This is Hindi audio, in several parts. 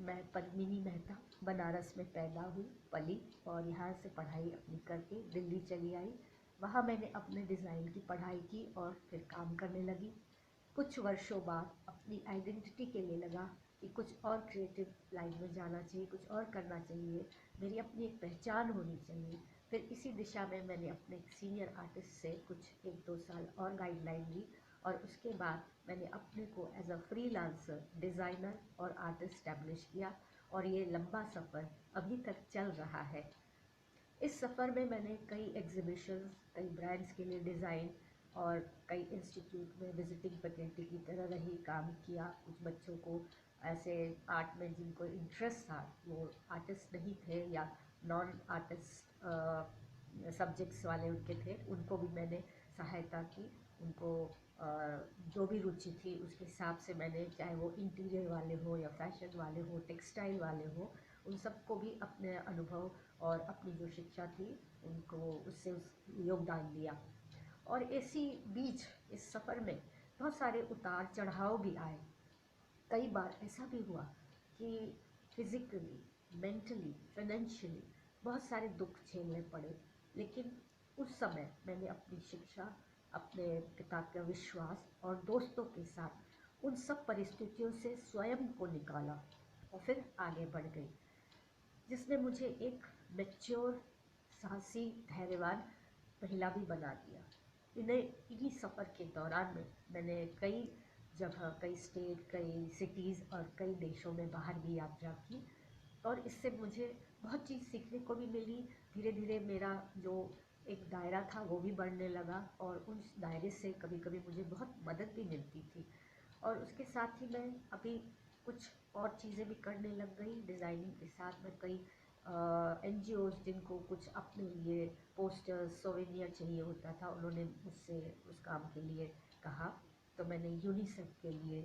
मैं पद्मिनी मेहता बनारस में पैदा हुई, पली और यहाँ से पढ़ाई अपनी करके दिल्ली चली आई। वहाँ मैंने अपने डिज़ाइन की पढ़ाई की और फिर काम करने लगी। कुछ वर्षों बाद अपनी आइडेंटिटी के लिए लगा कि कुछ और क्रिएटिव लाइन में जाना चाहिए, कुछ और करना चाहिए, मेरी अपनी एक पहचान होनी चाहिए। फिर इसी दिशा में मैंने अपने एक सीनियर आर्टिस्ट से कुछ 1-2 साल और गाइडलाइन ली और उसके बाद मैंने अपने को एज अ फ्रीलांसर डिज़ाइनर और आर्टिस्ट इस्टेब्लिश किया और ये लंबा सफ़र अभी तक चल रहा है। इस सफ़र में मैंने कई एग्जीबिशंस, कई ब्रांड्स के लिए डिज़ाइन और कई इंस्टीट्यूट में विजिटिंग फैकल्टी की तरह रही, काम किया। कुछ बच्चों को ऐसे आर्ट में जिनको इंटरेस्ट था, वो आर्टिस्ट नहीं थे या नॉन आर्टिस्ट सब्जेक्ट्स वाले उनके थे, उनको भी मैंने सहायता की। उनको जो भी रुचि थी उसके हिसाब से मैंने, चाहे वो इंटीरियर वाले हो या फैशन वाले हो, टेक्सटाइल वाले हो, उन सबको भी अपने अनुभव और अपनी जो शिक्षा थी उनको उससे योगदान दिया। और इसी बीच इस सफ़र में बहुत सारे उतार चढ़ाव भी आए। कई बार ऐसा भी हुआ कि फिज़िकली, मेंटली, फाइनेंशियली बहुत सारे दुख झेलने पड़े, लेकिन उस समय मैंने अपनी शिक्षा, अपने पिता का विश्वास और दोस्तों के साथ उन सब परिस्थितियों से स्वयं को निकाला और फिर आगे बढ़ गई, जिसने मुझे एक मैच्योर, साहसी, धैर्यवान महिला भी बना दिया। इन्हीं सफ़र के दौरान में मैंने कई जगह, कई स्टेट, कई सिटीज़ और कई देशों में बाहर भी यात्रा की और इससे मुझे बहुत चीज़ सीखने को भी मिली। धीरे धीरे मेरा जो एक दायरा था वो भी बढ़ने लगा और उस दायरे से कभी कभी मुझे बहुत मदद भी मिलती थी। और उसके साथ ही मैं अभी कुछ और चीज़ें भी करने लग गई। डिज़ाइनिंग के साथ मैं कई NGOs जिनको कुछ अपने लिए पोस्टर्स, सोवेनियर चाहिए होता था, उन्होंने मुझसे उस काम के लिए कहा, तो मैंने यूनिसेफ के लिए,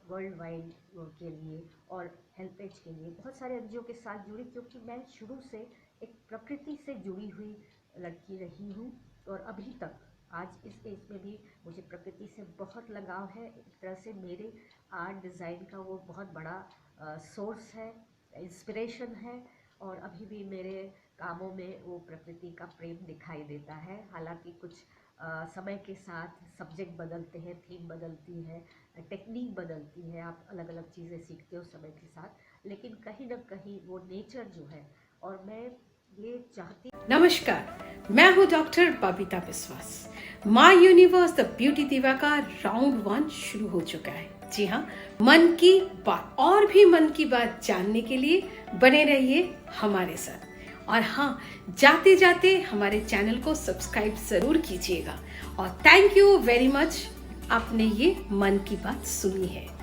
वर्ल्ड वाइड के लिए और हेल्पेज के लिए बहुत सारे NGO के साथ जुड़ी, क्योंकि मैं शुरू से एक प्रकृति से जुड़ी हुई लड़की रही हूँ और अभी तक आज इस एज में भी मुझे प्रकृति से बहुत लगाव है। एक तरह से मेरे आर्ट डिज़ाइन का वो बहुत बड़ा सोर्स है, इंस्पिरेशन है और अभी भी मेरे कामों में वो प्रकृति का प्रेम दिखाई देता है। हालांकि कुछ समय के साथ सब्जेक्ट बदलते हैं, थीम बदलती है, टेक्निक बदलती है, आप अलग अलग चीज़ें सीखते हो समय के साथ, लेकिन कहीं ना कहीं वो नेचर जो है, और मैं ये चाहती। नमस्कार, मैं हूँ doctor Babita Biswas. My universe the beauty दिवा का राउंड 1 शुरू हो चुका है। जी हाँ, मन की बात और भी मन की बात जानने के लिए बने रहिए हमारे साथ। और हाँ, जाते जाते हमारे चैनल को सब्सक्राइब जरूर कीजिएगा। और थैंक यू वेरी मच, आपने ये मन की बात सुनी है।